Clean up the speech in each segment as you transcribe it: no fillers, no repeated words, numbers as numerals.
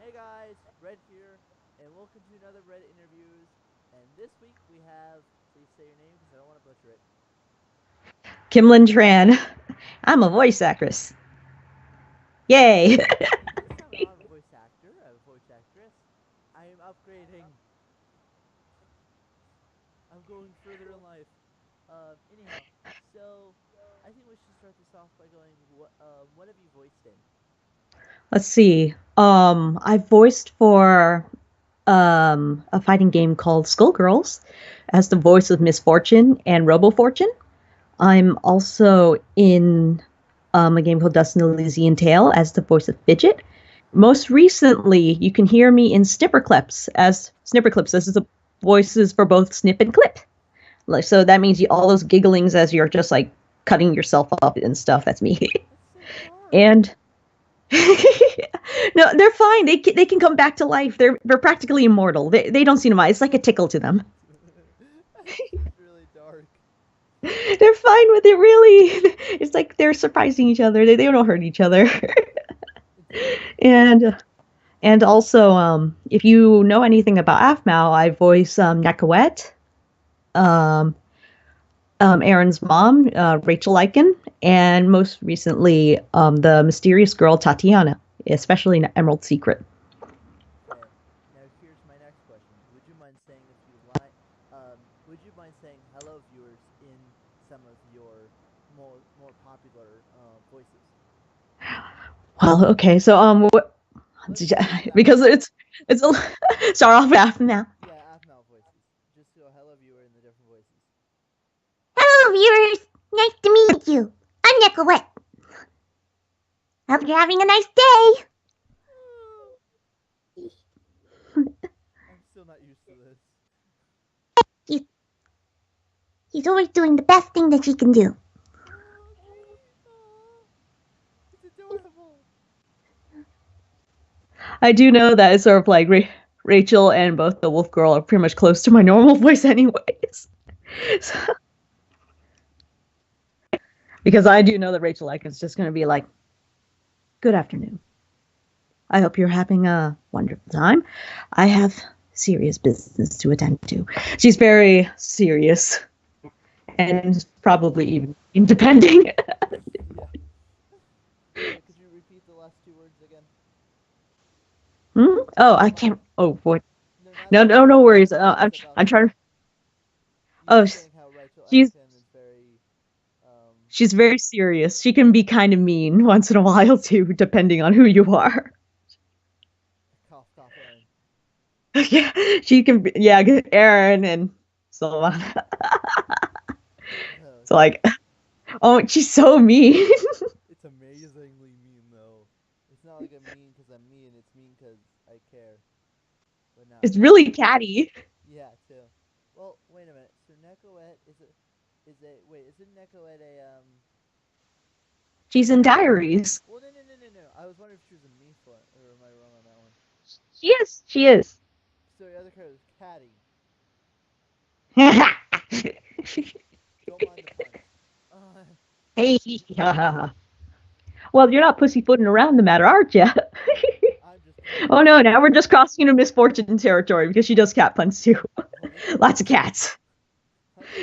Hey guys, Red here, and welcome to another Red Interviews. And this week we have, please say your name because I don't want to butcher it. Kimlin Tran. I'm a voice actress. Yay! This time I don't have a voice actor, I have a voice actress. I am upgrading. I'm going further in life. Anyhow, so I think we should start this off by going, what have you voiced in? Let's see. I voiced for a fighting game called Skullgirls as the voice of Miss Fortune and Robo Fortune. I'm also in a game called Dust and Elysian Tale as the voice of Fidget. Most recently, you can hear me in Snipperclips. This is the voices for both Snip and Clip. Like, so that means all those gigglings as you're just like cutting yourself up and stuff. That's me. That's so dark. And no, they're fine. They can come back to life. They're practically immortal. They don't seem to mind. It's like a tickle to them. That's really dark. They're fine with it. Really, it's like they're surprising each other. They don't hurt each other. and and also, if you know anything about Afmao, I voice Nakawet, um, Aaron's mom, Rachel Eichen, and most recently, the mysterious girl Tatiana, especially in Emerald Secret. Okay, now here's my next question. Would you mind saying a few would you mind saying hello viewers in some of your more popular voices? Well, okay, so Let's just use because Afmao. it's a start off with Afmao. Yeah, Afmao voices. Just do a hello viewer in the different voices. Hello, viewers. Nice to meet you. I'm Nicolette. Hope you're having a nice day. I'm still not used to this. She's always doing the best thing that she can do. It's adorable. I do know that it's sort of like Rachel and both the Wolf Girl are pretty much close to my normal voice, anyways. So, because I do know that Rachel is just going to be like, "Good afternoon. I hope you're having a wonderful time. I have serious business to attend to." She's very serious and probably even independent. Yeah. Could you repeat the last two words again? Oh, I can't. Oh, boy. No, not No, the no, no worries. I'm about trying to. you were Oh, saying how Rachel she's Eichen is very um she's very serious. She can be kind of mean once in a while too, depending on who you are. cough Aaron. Yeah, she can. Yeah, Aaron and so on. Oh, So like, oh, she's so mean. it's amazingly mean though. It's not like I'm mean because I'm mean. It's mean because I care. But no, It's really catty. yeah, too. Well, wait a minute. So Nekoet is it Nekoet a She's in Diaries. Well, no. I was wondering if she was a Mifla, or am I wrong on that one? She is. She is. So the other character is Caddy. Hey. Don't mind the puns. Well, you're not pussyfooting around the matter, aren't you? I'm just Oh no, now we're just crossing into misfortune territory because she does cat puns too. Lots of cats.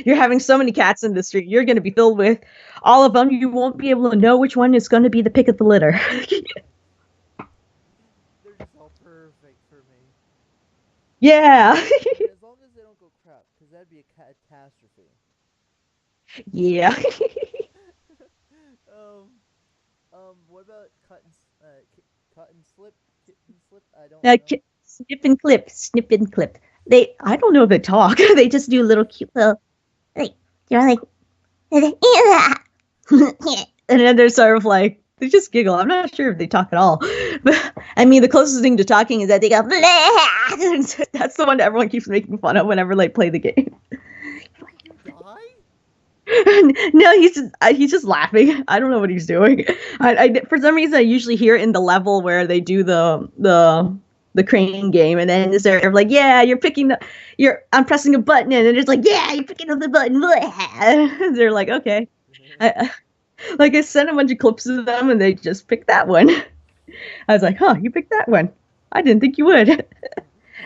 You're having so many cats in the street. You're going to be filled with all of them. You won't be able to know which one is going to be the pick of the litter. They're just all perfect for me. Yeah. As long as they don't go crap, because that'd be a catastrophe. Yeah. um, what about cut and slip? Kit and slip? I don't Uh, know. snip and clip. Snip and clip. I don't know if they talk. They just do little cute little, Like, you're like, and then they're sort of like, they just giggle. I'm not sure if they talk at all. But I mean, the closest thing to talking is that they go, bleh! That's the one that everyone keeps making fun of whenever they play the game. Did you die? No, he's just laughing. I don't know what he's doing. For some reason I usually hear it in the level where they do the crane game, and then they're like, yeah, I'm pressing a button, and it's like, yeah, you're picking up the button. They're like, okay. I, like I sent a bunch of clips of them, and they just picked that one. I was like, huh, you picked that one. I didn't think you would. I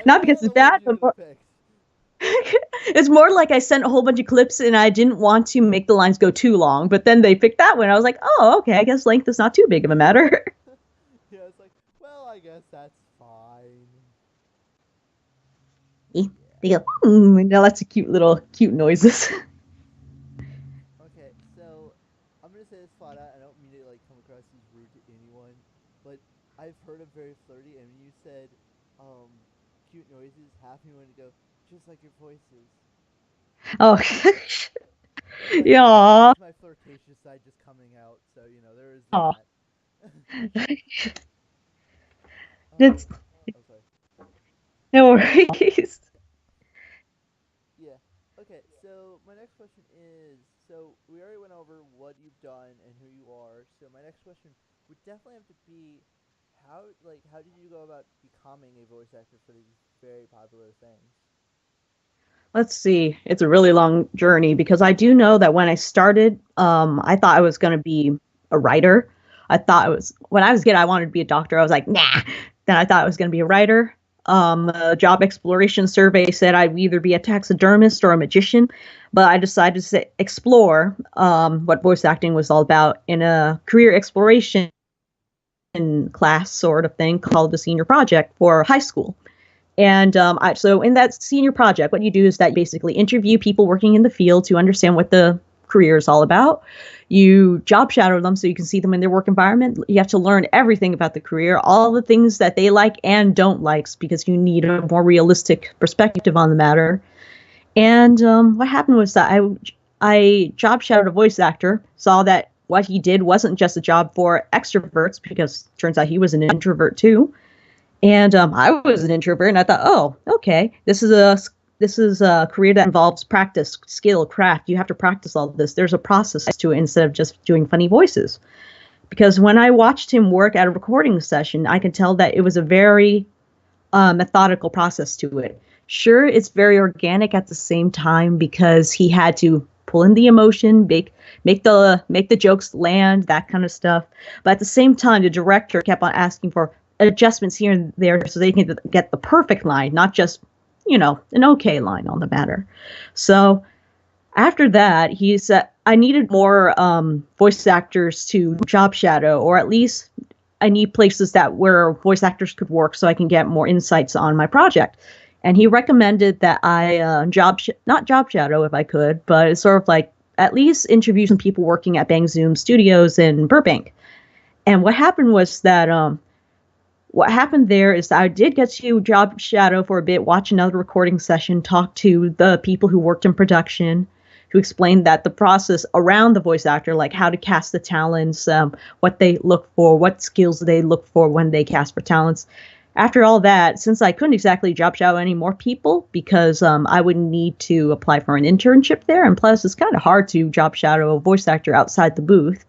Not know because they're it's the ones bad, you but would have picked. it's more like I sent a whole bunch of clips and I didn't want to make the lines go too long, but then they picked that one. I was like, oh, okay, I guess length is not too big of a matter. Yeah, it's like, well, I guess that's fine. Yeah. They go, now that's a cute noises. Okay, so I'm gonna say this flat out. I don't mean to like come across as rude to anyone, but I've heard of very flirty, and when you said um, cute noises, half me wanted to go just like your voices. Oh, But like yeah. that's my flirtatious side just coming out. So there is Oh, that. that's Oh, sorry. no worries. Yeah. Okay. So my next question is: so we already went over what you've done and who you are. So my next question would definitely have to be: how did you go about becoming a voice actor for these very popular things? Let's see. It's a really long journey because I do know that when I started, I thought I was going to be a writer. I thought I was when I was a kid, I wanted to be a doctor. I was like, nah. Then I thought I was going to be a writer. A job exploration survey said I'd either be a taxidermist or a magician, but I decided to explore what voice acting was all about in a career exploration class sort of thing called the senior project for high school. And so in that senior project, what you do is that you basically interview people working in the field to understand what the career is all about. You job shadow them so you can see them in their work environment. You have to learn everything about the career, all the things that they like and don't like, because you need a more realistic perspective on the matter. And what happened was that I job shadowed a voice actor, saw that what he did wasn't just a job for extroverts, because it turns out he was an introvert too. And I was an introvert, and I thought, oh, okay, this is a career that involves practice, skill, craft. You have to practice all of this. There's a process to it instead of just doing funny voices. Because when I watched him work at a recording session, I could tell that it was a very methodical process to it. Sure, it's very organic at the same time because he had to pull in the emotion, make the jokes land, that kind of stuff. But at the same time, the director kept on asking for adjustments here and there so they can get the perfect line, not just an okay line on the matter. So after that, he said I needed more voice actors to job shadow, or at least I need places that where voice actors could work so I can get more insights on my project. And he recommended that I not job shadow if I could, but it's sort of like at least interview some people working at Bang Zoom Studios in Burbank. And what happened there is that I did get to job shadow for a bit, watch another recording session, talk to the people who worked in production, who explained that the process around the voice actor, like how to cast the talents, what they look for, what skills they look for when they cast for talents. After all that, since I couldn't exactly job shadow any more people because I would need to apply for an internship there, and plus it's kind of hard to job shadow a voice actor outside the booth.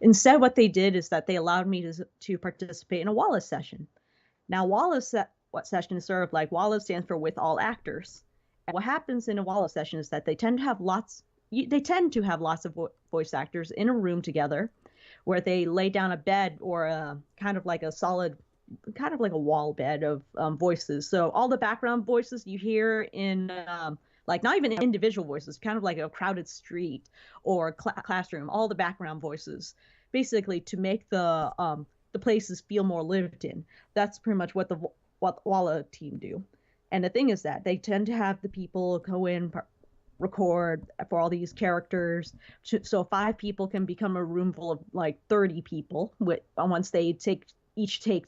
Instead, what they did is that they allowed me to participate in a Wallace session. Now, what session is sort of like Wallace stands for with all actors. And what happens in a Wallace session is that they tend to have lots of voice actors in a room together, where they lay down a bed or a kind of like a solid, kind of like a wall bed of voices. So all the background voices you hear in like not even individual voices, kind of like a crowded street or classroom, all the background voices, basically to make the places feel more lived in. That's pretty much what Walla team do. And the thing is that they tend to have the people go in, record for all these characters, so 5 people can become a room full of like 30 people once they take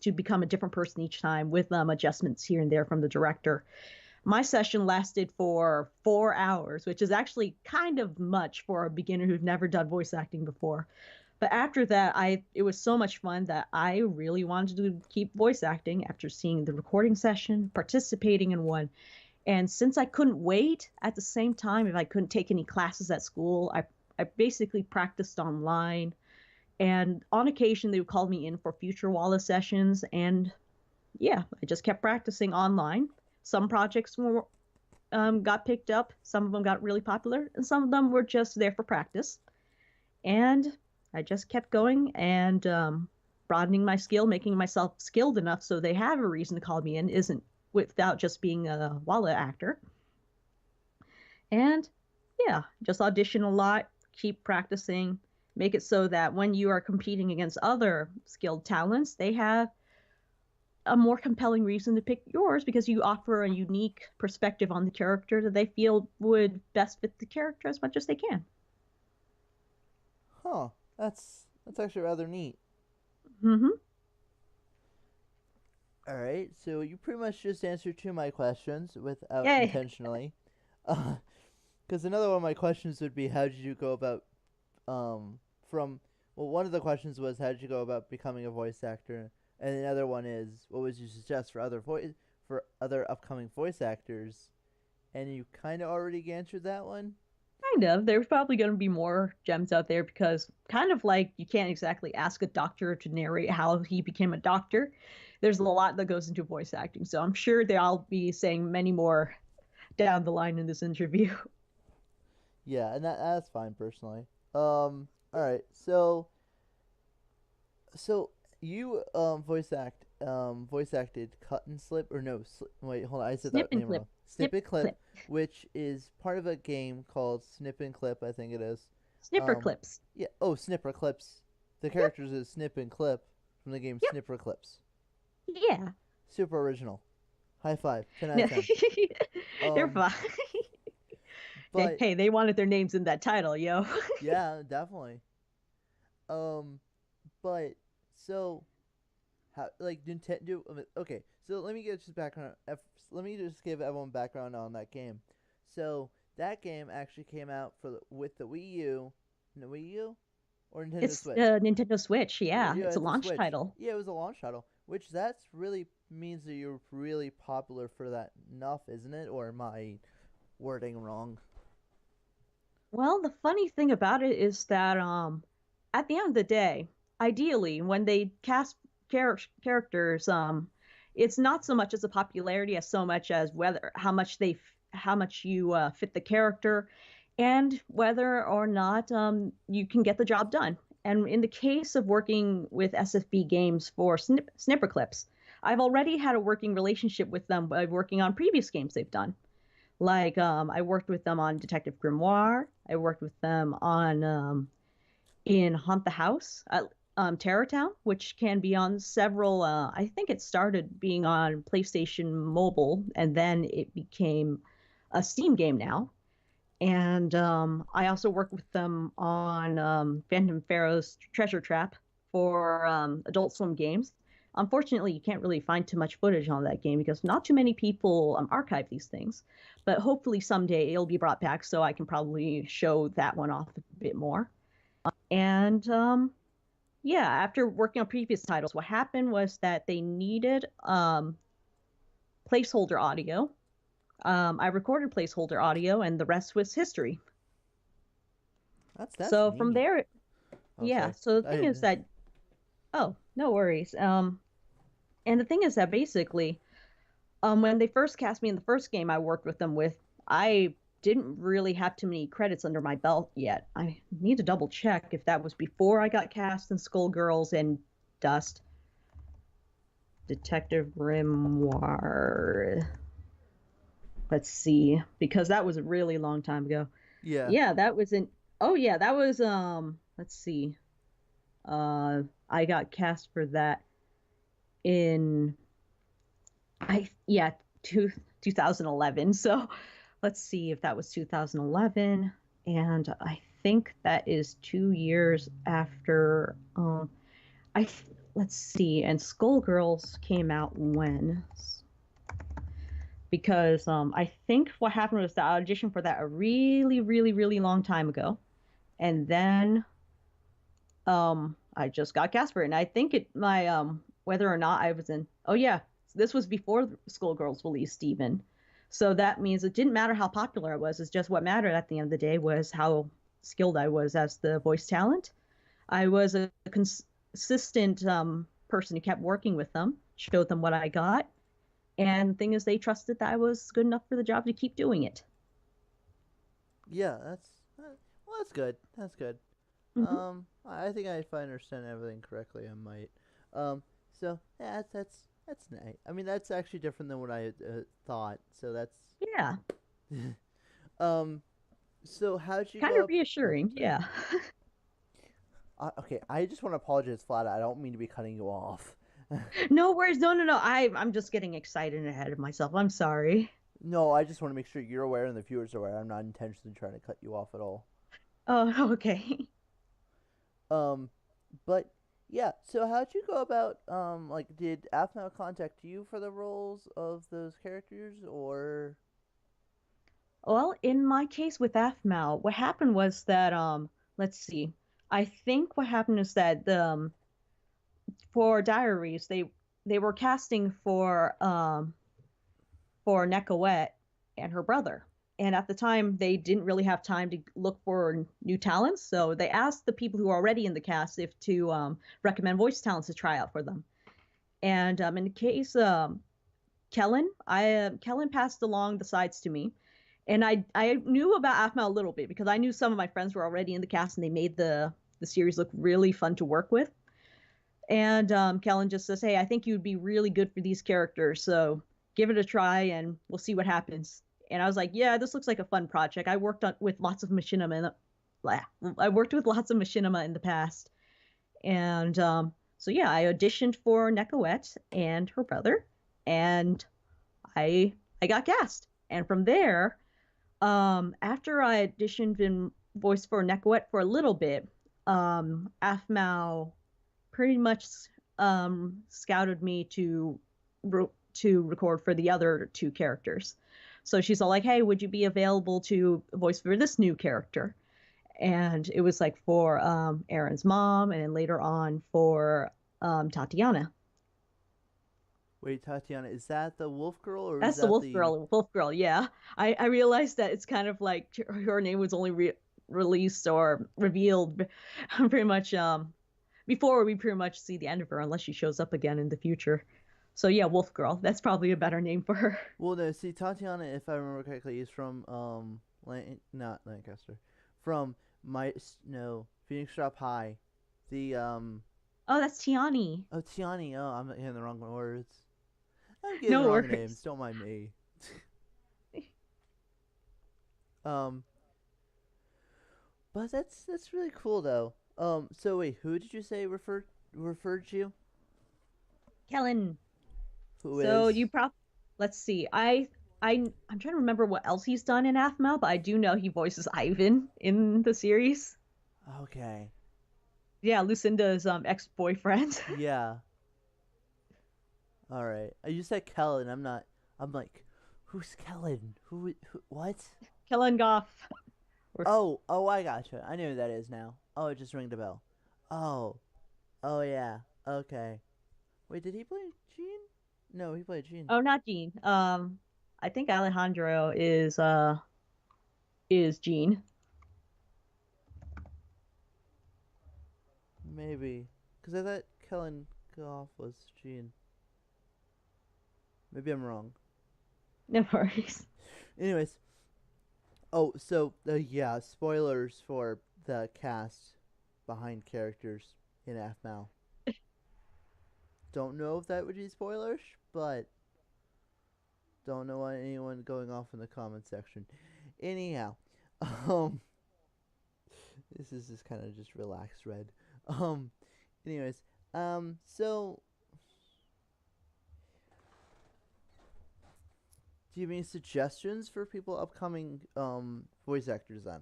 to become a different person each time, with adjustments here and there from the director. My session lasted for 4 hours, which is actually kind of much for a beginner who's never done voice acting before. But after that, it was so much fun that I really wanted to keep voice acting after seeing the recording session, participating in one. And since I couldn't wait at the same time, if I couldn't take any classes at school, I basically practiced online. And on occasion, they would call me in for future Wallace sessions. And yeah, I just kept practicing online. Some projects got picked up, some of them got really popular, and some of them were just there for practice. And I just kept going, and broadening my skill, making myself skilled enough so they have a reason to call me in, isn't without just being a Walla actor. And yeah, just audition a lot, keep practicing, make it so that when you are competing against other skilled talents, they have a more compelling reason to pick yours because you offer a unique perspective on the character that they feel would best fit the character as much as they can. Huh. That's actually rather neat. Mm-hmm. All right. So you pretty much just answered two of my questions without Yay. intentionally. Because another one of my questions would be, how did you go about from well, one of the questions was, how did you go about becoming a voice actor, and the other one is, what would you suggest for other upcoming voice actors? And you kind of already answered that one. Kind of. There's probably going to be more gems out there because, kind of like, you can't exactly ask a doctor to narrate how he became a doctor. There's a lot that goes into voice acting. So I'm sure they'll be saying many more down the line in this interview. Yeah, and that's fine personally. All right. So you voice acted Cut and Slip, or no, wait, hold on, I said Snip that and name clip. wrong. Snip Snip, and Clip, clip. which is part of a game called Snip and Clip, I think it is. Snipper Um, clips. yeah. Oh, Snipper Clips. The Yep. characters is Snip and Clip from the game Yep. Snipper Clips. Yeah. Super original. High five. 10 out of 10. They're Um, fine. but Hey, they wanted their names in that title, yo. yeah, definitely. Um, but so how, like, Nintendo? Okay, so let me get just background. Let me just give everyone background on that game. So that game actually came out with the Wii U, the Wii U, or Nintendo It's Switch. Nintendo Switch, yeah. Yeah, It's a it's a launch Switch. title. Yeah, it was a launch title, which that's really means that you're really popular for that enough, isn't it? Or am I wording wrong? Well, the funny thing about it is that at the end of the day, ideally when they cast characters, it's not so much as a popularity as so much as whether how much you fit the character and whether or not you can get the job done. And in the case of working with SFB Games for Snipper Clips, I've already had a working relationship with them by working on previous games they've done. Like, I worked with them on Detective Grimoire. I worked with them on in Haunt the House, Terror Town, which can be on several. I think it started being on PlayStation Mobile, and then it became a Steam game now. And I also worked with them on Phantom Pharaoh's Treasure Trap for Adult Swim games. Unfortunately, you can't really find too much footage on that game because not too many people archive these things. But hopefully someday it'll be brought back so I can probably show that one off a bit more. And yeah, after working on previous titles, what happened was that they needed placeholder audio. I recorded placeholder audio, and the rest was history. That's So from neat. there, Oh, yeah. sorry. So the thing is I that, oh, no worries. And the thing is that basically, when they first cast me in the first game I worked with them with, I didn't really have too many credits under my belt yet. I need to double check if that was before I got cast in Skullgirls and Dust. Detective Grimoire. Let's see, because that was a really long time ago. yeah. Yeah, that was in. Oh yeah, that was Let's see. I got cast for that in I yeah, 2011. So let's see if that was 2011, and I think that is 2 years after I let's see, and Skullgirls came out when, because I think what happened was that I auditioned for that a really really really long time ago, and then I just got cast for it, and I think it my whether or not I was in. Oh yeah, this was before Skullgirls released even, so that means it didn't matter how popular I was. It's just what mattered at the end of the day was how skilled I was as the voice talent. I was a consistent person who kept working with them, showed them what I got, and the thing is, they trusted that I was good enough for the job to keep doing it. Yeah, well, that's good. That's good. Hmm. I think if I understand everything correctly, I might. Um, so yeah, that's nice. I mean, that's actually different than what I thought. So that's Yeah, um. So how'd you kind go of up? Oh, reassuring. sorry. Yeah. Okay, I just want to apologize flat out. I don't mean to be cutting you off. No worries. No, no, no. I'm just getting excited and ahead of myself. I'm sorry. No, I just want to make sure you're aware and the viewers are aware. I'm not intentionally trying to cut you off at all. Oh, okay. Um, but yeah. So how'd you go about like did Aphmau contact you for the roles of those characters or? Well, in my case with Aphmau, what happened was that let's see. I think what happened is that for Diaries, they were casting for Nekawet and her brother. And at the time, they didn't really have time to look for new talents, so they asked the people who are already in the cast if to recommend voice talents to try out for them. And in the case Kellen passed along the sides to me, and I knew about Aphmau a little bit because I knew some of my friends were already in the cast, and they made the series look really fun to work with. And Kellen just says, "Hey, I think you'd be really good for these characters, so give it a try, and we'll see what happens." And I was like, "Yeah, this looks like a fun project. I worked with lots of machinima. I worked with lots of machinima in the past, and so yeah, I auditioned for Nekawet and her brother, and I got cast. And from there, after I auditioned and voiced for Nekawet for a little bit, Aphmau pretty much scouted me to record for the other two characters. So she's all like, "Hey, would you be available to voice for this new character?" And it was like for Aaron's mom, and then later on for Tatiana. Wait, Tatiana, is that the wolf girl or is That's the that Wolf the? Girl. Wolf Girl, yeah. I realized that it's kind of like her name was only released or revealed pretty much before we pretty much see the end of her, unless she shows up again in the future. So yeah, Wolf Girl. That's probably a better name for her. Well, no. See, Tatiana, if I remember correctly, is from not Lancaster, from my no Phoenix Drop High, the Oh, that's Tiani. oh Tiani. Oh, I'm hearing the wrong words. I'm getting the No wrong names. worries. Don't mind me. Um, but that's really cool though. So wait, who did you say referred you? Kellen. Who So you is? prob let's see. I'm trying to remember what else he's done in Aphmau, but I do know he voices Ivan in the series. Okay. Yeah, Lucinda's ex-boyfriend. Yeah. All right. You said Kellen. I'm not. I'm like, who's Kellen? Who? What? Kellen Goff. Oh, oh, I gotcha. I know who that is now. Oh, it just rang the bell. Oh, oh yeah. Okay. Wait, did he play Gene? No, he played Gene. Oh, not Gene. I think Alejandro is Gene. Maybe. Because I thought Kellen Goff was Gene. Maybe I'm wrong. No worries. Anyways. Oh, so, yeah, spoilers for the cast behind characters in Aphmau. Don't know if that would be spoilers, but don't know anyone going off in the comment section. Anyhow, um, this is just kind of just relaxed red. Um, anyways, so do you have any suggestions for people upcoming voice actors then?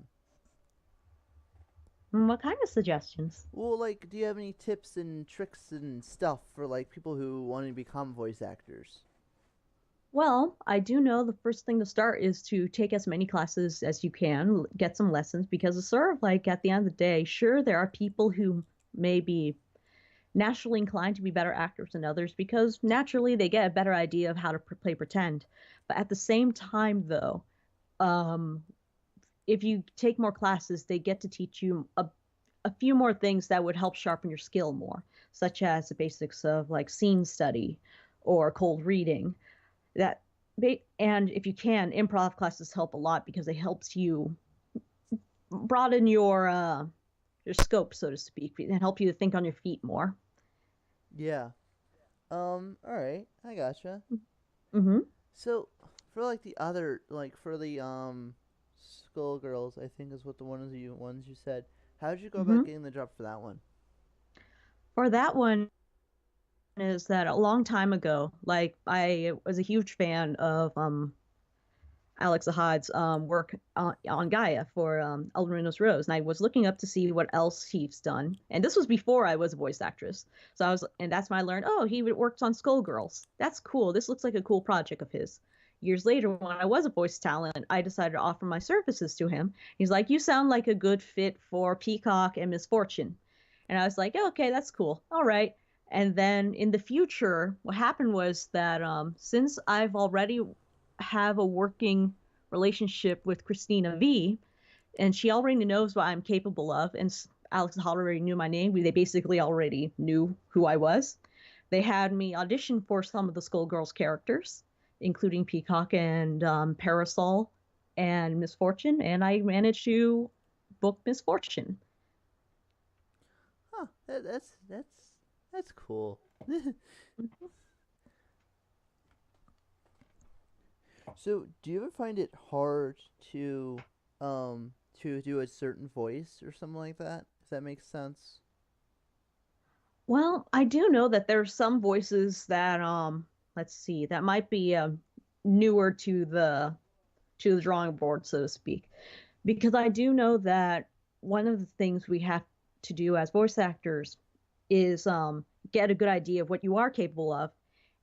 What kind of suggestions? Well, like, do you have any tips and tricks and stuff for like people who want to become voice actors? Well, I do know the first thing to start is to take as many classes as you can, get some lessons, because it's sort of like at the end of the day, sure, there are people who may be naturally inclined to be better actors than others because naturally they get a better idea of how to play pretend. But at the same time, though, um, if you take more classes, they get to teach you a few more things that would help sharpen your skill more, such as the basics of like scene study or cold reading. That and if you can, improv classes help a lot because it helps you broaden your scope, so to speak, and help you to think on your feet more. Yeah. All right, I gotcha. Mm-hmm. So for like the other, like for the Skullgirls, I think is what the ones you said. How did you go about Mm-hmm. getting the job for that one? For that one is that a long time ago, like I was a huge fan of Alex Ahad's work on Gaia for Elruna's Rose, and I was looking up to see what else he's done. And this was before I was a voice actress, so and that's when I learned, oh, he worked on Skullgirls. That's cool. This looks like a cool project of his. Years later, when I was a voice talent, I decided to offer my services to him. He's like, "You sound like a good fit for Peacock and Miss Fortune," and I was like, oh, "Okay, that's cool. All right." And then in the future, what happened was that since I've already have a working relationship with Christina V, and she already knows what I'm capable of, and Alex already knew my name. They basically already knew who I was. They had me audition for some of the Skullgirls characters, including Peacock and Parasol and Miss Fortune, and I managed to book Miss Fortune. Huh? That's cool. So, do you ever find it hard to do a certain voice or something like that? If that makes sense. Well, I do know that there's some voices that let's see, that might be newer to the drawing board, so to speak. Because I do know that one of the things we have to do as voice actors is get a good idea of what you are capable of,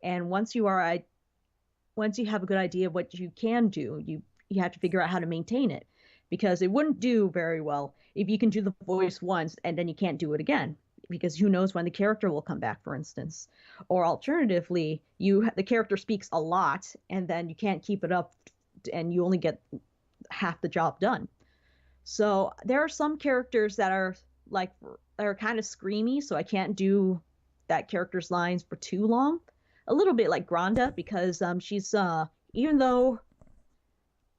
and once you have a good idea of what you can do, you have to figure out how to maintain it, because it wouldn't do very well if you can do the voice once and then you can't do it again, because who knows when the character will come back, for instance. Or alternatively, the character speaks a lot and then you can't keep it up and you only get half the job done. So there are some characters that are like that are kind of screamy, so I can't do that character's lines for too long. A little bit like Granda, because she's even though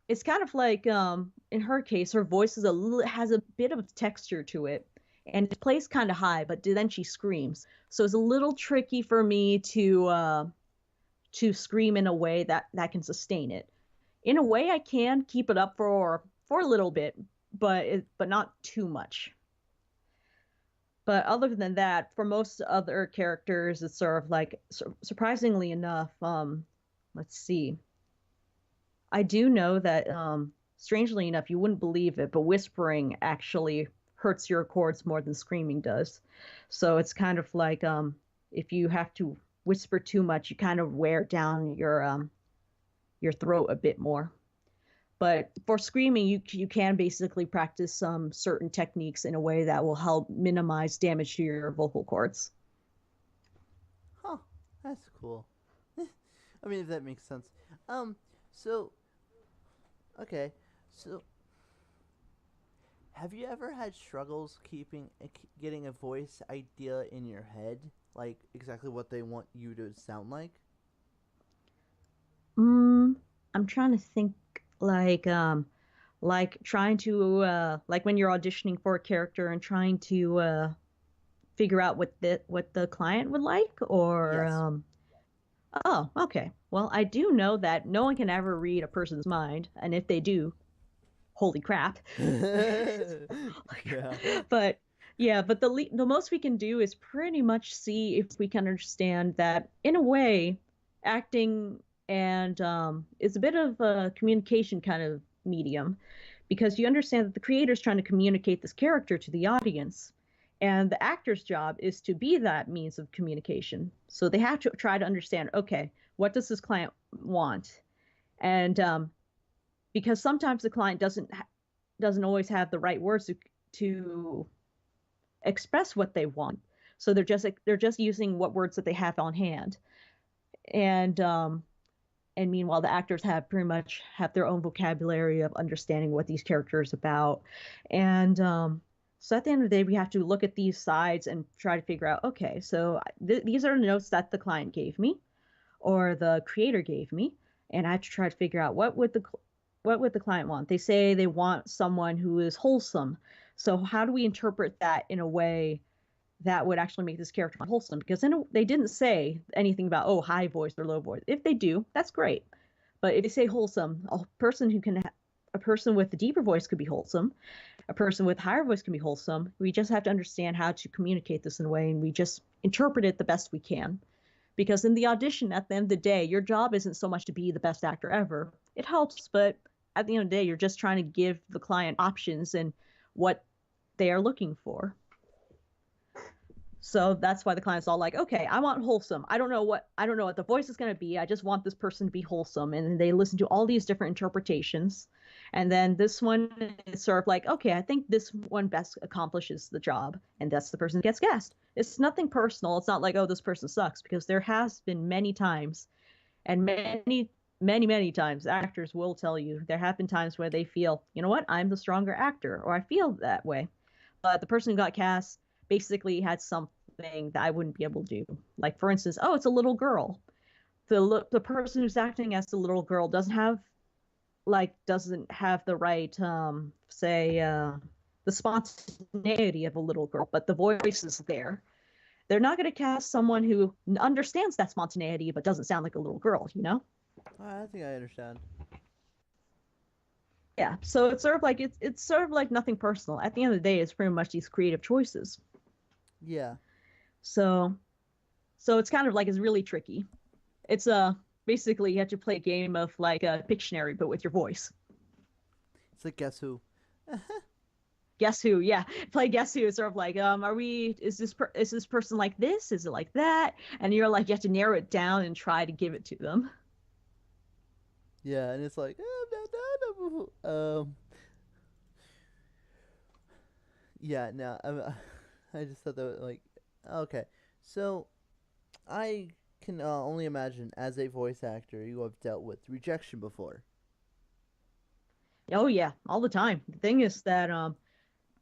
it's kind of like in her case, her voice has a bit of texture to it, and it plays kind of high, but then she screams. So it's a little tricky for me to scream in a way that can sustain it. In a way, I can keep it up for a little bit, but not too much. But other than that, for most other characters, it's sort of like surprisingly enough. Let's see. I do know that strangely enough, you wouldn't believe it, but whispering actually hurts your cords more than screaming does. So it's kind of like if you have to whisper too much, you kind of wear down your throat a bit more. But for screaming, you can basically practice some certain techniques in a way that will help minimize damage to your vocal cords. Huh? That's cool. I mean, if that makes sense. Um. So okay. So have you ever had struggles getting a voice idea in your head, like exactly what they want you to sound like? Mm, I'm trying to think like like trying to like when you're auditioning for a character and trying to figure out what the client would like, or Yes. oh, okay. Well, I do know that no one can ever read a person's mind, and if they do, holy crap. Yeah. But yeah, but the most we can do is pretty much see if we can understand that in a way, acting and is a bit of a communication kind of medium, because you understand that the creator is trying to communicate this character to the audience, and the actor's job is to be that means of communication. So they have to try to understand, okay, what does this client want? And because sometimes the client doesn't always have the right words to express what they want. So they're just using what words that they have on hand. And and meanwhile the actors have pretty much have their own vocabulary of understanding what these characters are about. And so at the end of the day, we have to look at these sides and try to figure out, okay, so these are the notes that the client gave me or the creator gave me, and I have to try to figure out what would the client want. They say they want someone who is wholesome. So how do we interpret that in a way that would actually make this character wholesome, because they didn't say anything about, oh, high voice or low voice. If they do, that's great. But if they say wholesome, a person with a deeper voice could be wholesome. A person with higher voice can be wholesome. We just have to understand how to communicate this in a way, and we just interpret it the best we can. Because in the audition, at the end of the day, your job isn't so much to be the best actor ever. It helps, but at the end of the day, you're just trying to give the client options and what they are looking for. So that's why the client's all like, okay, I want wholesome. I don't know what the voice is going to be. I just want this person to be wholesome. And they listen to all these different interpretations. And then this one is sort of like, okay, I think this one best accomplishes the job. And that's the person that gets cast. It's nothing personal. It's not like, oh, this person sucks, because there has been many times, and many times, actors will tell you there have been times where they feel, you know what, I'm the stronger actor, or I feel that way. But the person who got cast basically had something that I wouldn't be able to do. Like, for instance, oh, it's a little girl. The person who's acting as the little girl doesn't have the right, the spontaneity of a little girl, but the voice is there. They're not going to cast someone who understands that spontaneity but doesn't sound like a little girl, you know? I think I understand. Yeah, so it's sort of like it's sort of like nothing personal. At the end of the day, it's pretty much these creative choices. Yeah. So it's kind of like, it's really tricky. It's basically you have to play a game of like a Pictionary, but with your voice. It's like Guess Who. Guess Who? Yeah, play Guess Who. It's sort of like, is this person like this? Is it like that? And you're like, you have to narrow it down and try to give it to them. Yeah, and it's like, yeah. No, I just thought that was like, okay, so I can only imagine, as a voice actor, you have dealt with rejection before. Oh yeah, all the time. The thing is that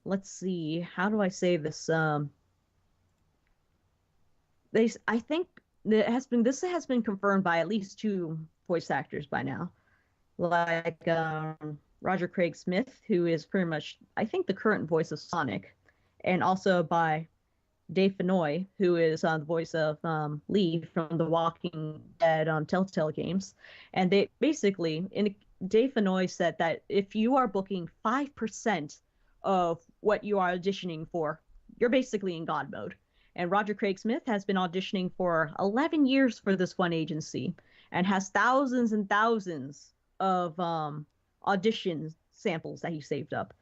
let's see, how do I say this? I think this has been confirmed by at least two voice actors by now, like Roger Craig Smith, who is pretty much, I think, the current voice of Sonic, and also by Dave Fennoy, who is the voice of Lee from the Walking Dead Telltale games. And they basically, Dave Fennoy said that if you are booking 5% of what you are auditioning for, you're basically in God mode. And Roger Craig Smith has been auditioning for 11 years for this one agency and has thousands and thousands of audition samples that he saved up.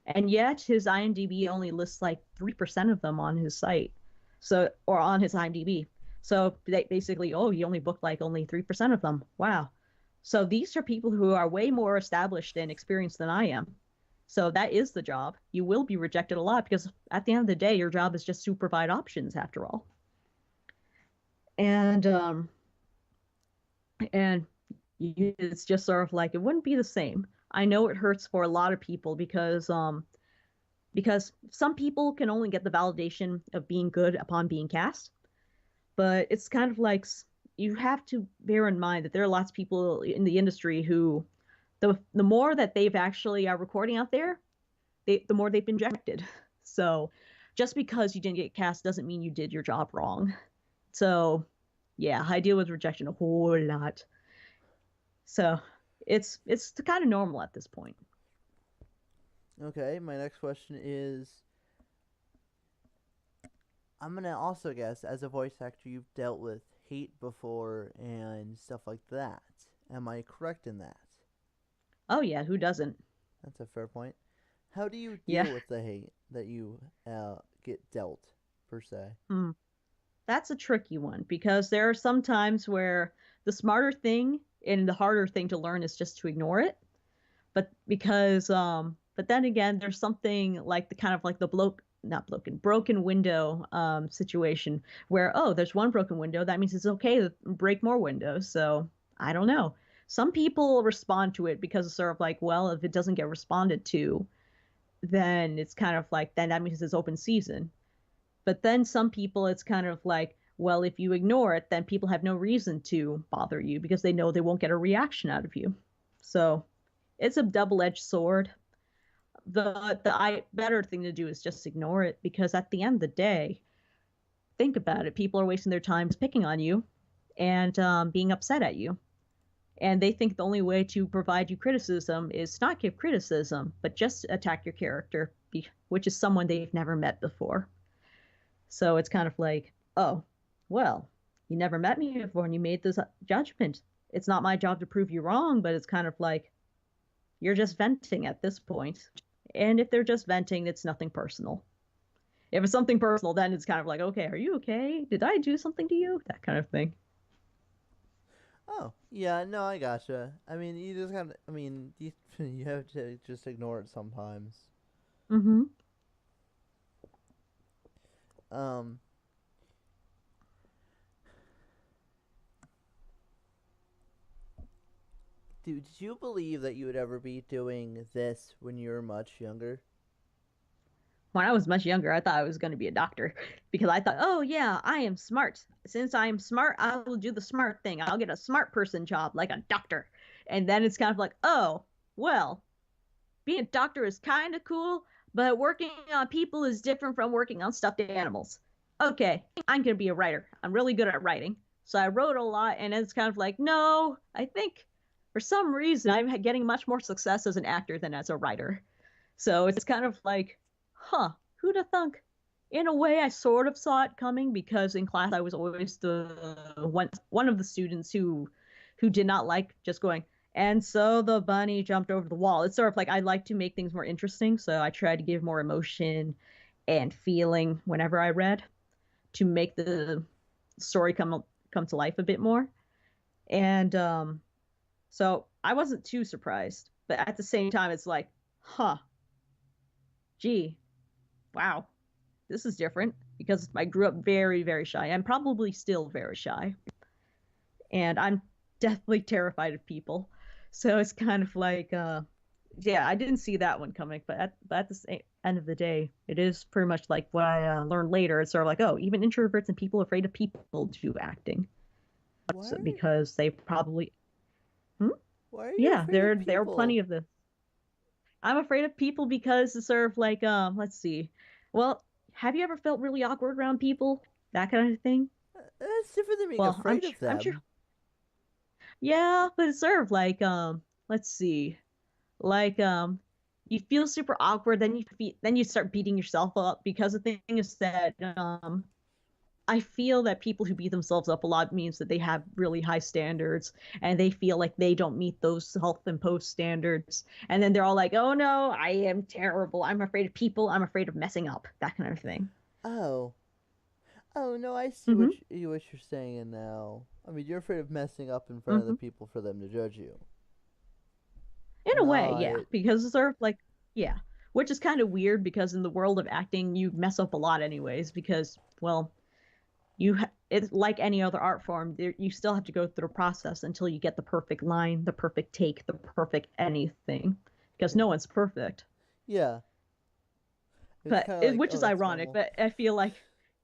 And yet his IMDb only lists like 3% of them on his site. So, or on his IMDb. So basically, oh, he only booked like only 3% of them. Wow. So these are people who are way more established and experienced than I am. So that is the job. You will be rejected a lot, because at the end of the day, your job is just to provide options after all. And it's just sort of like, it wouldn't be the same. I know it hurts for a lot of people, because some people can only get the validation of being good upon being cast. But it's kind of like, you have to bear in mind that there are lots of people in the industry who, the more that they've actually are recording out there, the more they've been rejected. So just because you didn't get cast doesn't mean you did your job wrong. So yeah, I deal with rejection a whole lot. So it's kind of normal at this point. Okay, my next question is, I'm gonna also guess, as a voice actor, you've dealt with hate before and stuff like that. Am I correct in that? Oh yeah, who doesn't? That's a fair point. How do you deal Yeah. with the hate that you get dealt, per se? That's a tricky one, because there are some times where the smarter thing and the harder thing to learn is just to ignore it. But then again, there's something like the kind of like the broken window situation where, oh, there's one broken window. That means it's okay to break more windows. So I don't know. Some people respond to it because it's sort of like, well, if it doesn't get responded to, then it's kind of like, then that means it's open season. But then some people, it's kind of like, well, if you ignore it, then people have no reason to bother you because they know they won't get a reaction out of you. So it's a double-edged sword. The better thing to do is just ignore it, because at the end of the day, think about it. People are wasting their time picking on you and being upset at you. And they think the only way to provide you criticism is not give criticism, but just attack your character, which is someone they've never met before. So it's kind of like, oh, well, you never met me before and you made this judgment. It's not my job to prove you wrong, but it's kind of like, you're just venting at this point. And if they're just venting, it's nothing personal. If it's something personal, then it's kind of like, okay, are you okay? Did I do something to you? That kind of thing. Oh, yeah, no, I gotcha. I mean, you just gotta, I mean, you have to just ignore it sometimes. Mm-hmm. Um, did you believe that you would ever be doing this when you were much younger? When I was much younger, I thought I was going to be a doctor, because I thought, oh, yeah, I am smart. Since I am smart, I will do the smart thing. I'll get a smart person job like a doctor. And then it's kind of like, oh, well, being a doctor is kind of cool, but working on people is different from working on stuffed animals. Okay, I'm going to be a writer. I'm really good at writing. So I wrote a lot, and it's kind of like, no, I think for some reason I'm getting much more success as an actor than as a writer. So it's kind of like, huh, who'd have thunk? In a way, I sort of saw it coming, because in class I was always the one of the students who did not like just going, and so the bunny jumped over the wall. It's sort of like, I like to make things more interesting, so I try to give more emotion and feeling whenever I read, to make the story come to life a bit more. And so I wasn't too surprised, but at the same time, it's like, huh, gee, wow, this is different, because I grew up very, very shy. I'm probably still very shy. And I'm deathly terrified of people. So it's kind of like, yeah, I didn't see that one coming. But at the end of the day, it is pretty much like what I learned later. It's sort of like, oh, even introverts and people afraid of people do acting. Why? Because they probably, hmm? Why are you Yeah, afraid of there are people? plenty of the. I'm afraid of people because it's sort of like, let's see. Well, have you ever felt really awkward around people? That kind of thing? That's different than being Well, afraid of I'm sure. them. Yeah, but it's sort of like, let's see. Like, you feel super awkward, then you start beating yourself up, because the thing is that, I feel that people who beat themselves up a lot means that they have really high standards, and they feel like they don't meet those self-imposed standards. And then they're all like, oh no, I am terrible. I'm afraid of people. I'm afraid of messing up. That kind of thing. Oh. Oh no, I see Mm-hmm. what you're saying now. I mean, you're afraid of messing up in front of the Mm-hmm. people for them to judge you. In a way, No, yeah. I Because it's sort of like, yeah. Which is kind of weird, because in the world of acting, you mess up a lot anyways, because, well, it's like any other art form. You still have to go through a process until you get the perfect line, the perfect take, the perfect anything, because no one's perfect. yeah. It's But kind of like, which oh, is that's ironic. normal. But I feel like,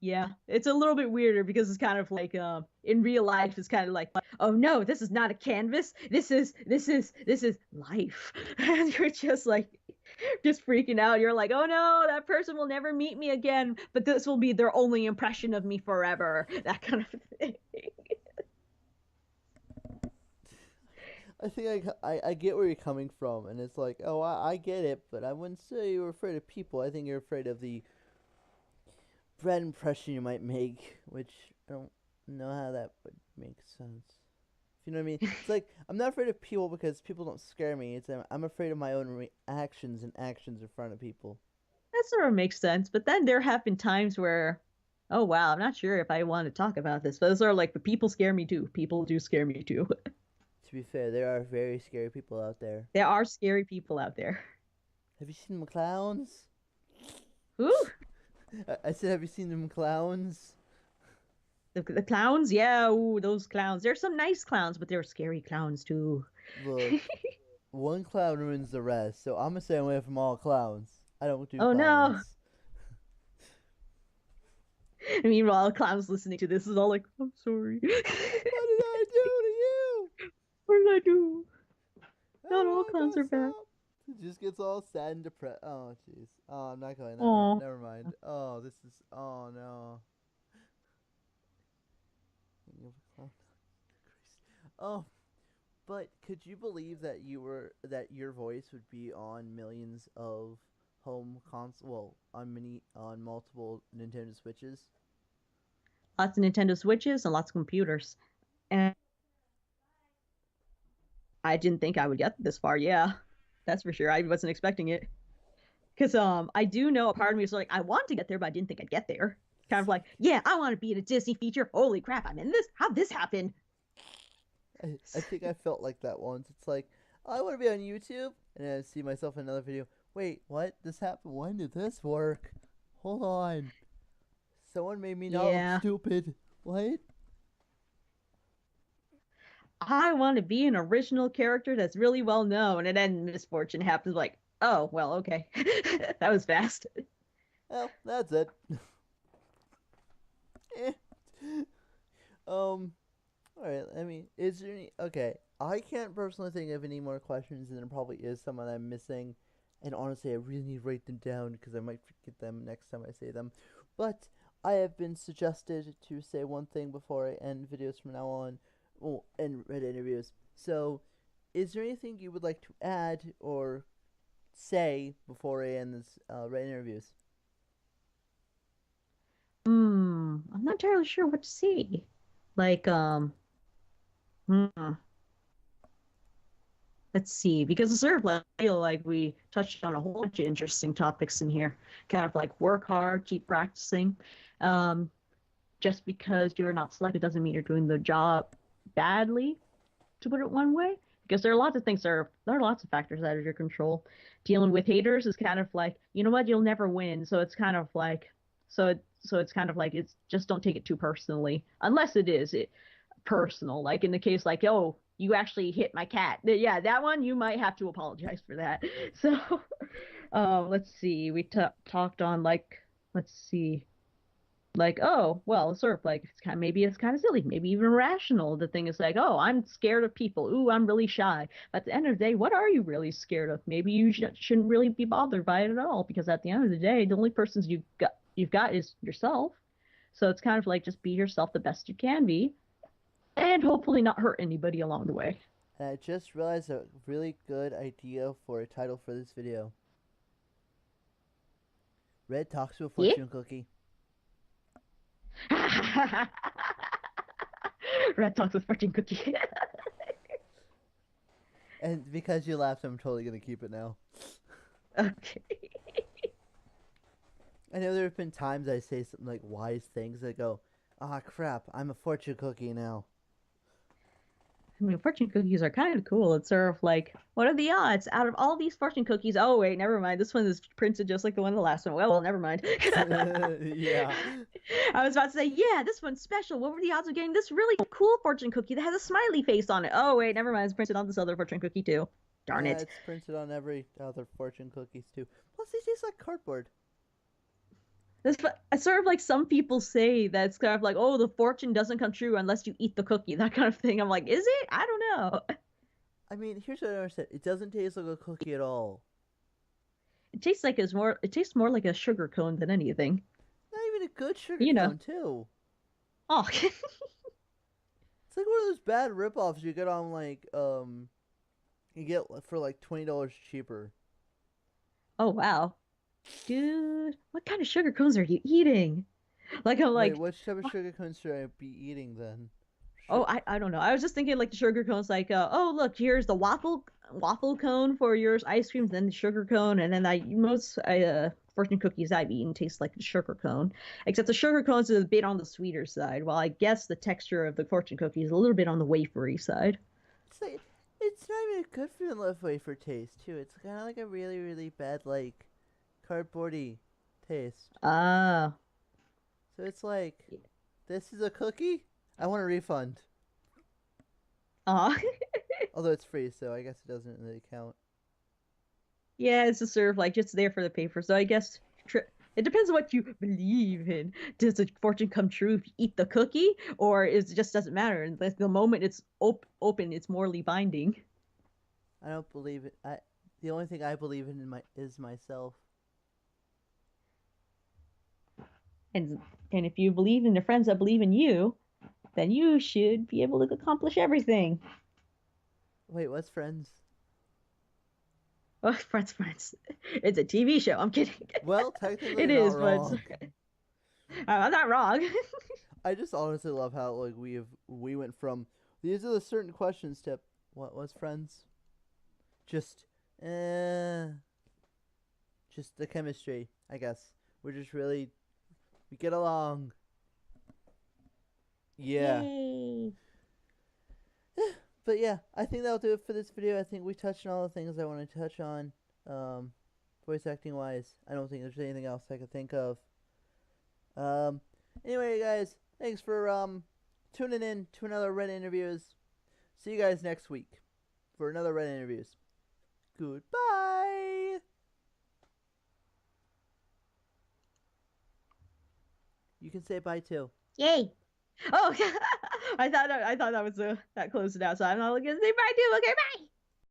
yeah, it's a little bit weirder, because it's kind of like, in real life, it's kind of like, oh no, this is not a canvas. This is life, and you're just freaking out. You're like, oh no, that person will never meet me again, but this will be their only impression of me forever. That kind of thing. I think I get where you're coming from, and it's like, oh, I get it, but I wouldn't say you're afraid of people. I think you're afraid of the bad impression you might make, which I don't know how that would make sense. If you know what I mean? It's like, I'm not afraid of people because people don't scare me. It's I'm afraid of my own reactions and actions in front of people. That sort of makes sense. But then there have been times where, oh wow, I'm not sure if I want to talk about this, but it's sort of like, but people scare me too. People do scare me too. To be fair, there are very scary people out there. There are scary people out there. Have you seen them clowns? Ooh, I said, have you seen them clowns? the clowns, yeah, ooh, those clowns. There's some nice clowns, but there are scary clowns too. Look, one clown ruins the rest, so I'm gonna stay away from all clowns. I don't do Oh no. clowns. Meanwhile, clowns listening to this is all like, I'm sorry. What did I do to you? What did I do? Not all How did I clowns are mess bad. up? It just gets all sad and depressed. Oh, jeez. Oh, I'm not going that route. Oh, Never mind. Oh, this is. Oh no. Oh, but could you believe that your voice would be on millions of home console, well, on multiple Nintendo Switches? lots of Nintendo Switches and lots of computers. And I didn't think I would get this far. Yeah, that's for sure. I wasn't expecting it. Because I do know a part of me was like, I want to get there, but I didn't think I'd get there. Kind of like, yeah, I want to be in a Disney feature. Holy crap, I'm in this. How'd this happen? I think I felt like that once. It's like, oh, I want to be on YouTube, and I see myself in another video. Wait, what? This happened? When did this work? Hold on. Someone made me not look Yeah, stupid. What? I want to be an original character that's really well known, and then misfortune happens. Like, oh well, okay, that was fast. Well, that's it. Eh. Um. All right. I mean, is there any? Okay, I can't personally think of any more questions, and there probably is someone I'm missing. And honestly, I really need to write them down because I might forget them next time I say them. But I have been suggested to say one thing before I end videos from now on, well, and Reddit interviews. So, is there anything you would like to add or say before I end this Reddit interviews? I'm not entirely sure what to see. Like, hmm, let's see, because it's sort of like I feel like we touched on a whole bunch of interesting topics in here. Kind of like work hard, keep practicing. Um, just because you're not selected doesn't mean you're doing the job badly, to put it one way. Because there are lots of things there are lots of factors out of your control. Dealing with haters is kind of like, you know what, you'll never win. So it's kind of like so it's kind of like it's just don't take it too personally. Unless it personal. Like in the case like, oh, you actually hit my cat. Yeah, that one you might have to apologize for that. So let's see. We talked on like let's see like, oh, well, sort of like it's kind of, maybe it's kind of silly, maybe even irrational. The thing is like, oh, I'm scared of people. Ooh, I'm really shy. But at the end of the day, what are you really scared of? Maybe you shouldn't really be bothered by it at all, because at the end of the day, the only persons you've got is yourself. So it's kind of like just be yourself the best you can be, and hopefully not hurt anybody along the way. And I just realized a really good idea for a title for this video. Red talks to a Yeah. fortune cookie. Red talks with fortune cookie. And because you laughed, I'm totally gonna keep it now. Okay. I know there have been times I say something like wise things that go, ah, crap, I'm a fortune cookie now. I mean, fortune cookies are kind of cool. It's sort of like, what are the odds out of all these fortune cookies? Oh, wait, never mind. This one is printed just like the one in the last one. Well, never mind. Yeah. I was about to say, yeah, this one's special. What were the odds of getting this really cool fortune cookie that has a smiley face on it? Oh, wait, never mind. It's printed on this other fortune cookie, too. Darn Yeah, it. it's printed on every other fortune cookies too. Plus, they taste like cardboard. It's sort of like some people say that it's kind of like, oh, the fortune doesn't come true unless you eat the cookie, that kind of thing. I'm like, is it? I don't know. I mean, here's what I understand. It doesn't taste like a cookie at all. It tastes more like a sugar cone than anything. Not even a good sugar You know. cone too. Oh. It's like one of those bad rip-offs you get on like you get for like $20 cheaper. Oh wow. Dude, what kind of sugar cones are you eating? Like I'm Wait, like, what type of sugar cone should I be eating then? oh, I don't know. I was just thinking like the sugar cones, like, oh look, here's the waffle cone for your ice cream, then the sugar cone, and then most fortune cookies I've eaten taste like the sugar cone, except the sugar cones are a bit on the sweeter side, while I guess the texture of the fortune cookie is a little bit on the wafery side. It's like it's not even a good for the wafer taste too. It's kind of like a really really bad like cardboardy taste. Ah, So it's like this is a cookie. I want a refund. ah. Although it's free, so I guess it doesn't really count. Yeah, it's just sort of like just there for the paper. So I guess it depends on what you believe in. Does the fortune come true if you eat the cookie, or it just doesn't matter? And the moment it's open, it's morally binding. I don't believe it. The only thing I believe in is myself. And if you believe in the friends that believe in you, then you should be able to accomplish everything. Wait, what's Friends? Oh, Friends. It's a TV show. I'm kidding. Well, technically It you're not is, but wrong. I'm not wrong. I just honestly love how like we went from these are the certain questions to what was Friends? Just just the chemistry, I guess. We're just really we get along. Yeah. Yay. But yeah, I think that'll do it for this video. I think we touched on all the things I want to touch on. Um, voice acting wise, I don't think there's anything else I could think of. Um, anyway, guys, thanks for tuning in to another Red Interviews. See you guys next week for another Red Interviews. Goodbye. You can say bye too. Yay. Oh, I thought that was that closed it out, so I'm not gonna say bye to. Okay, bye.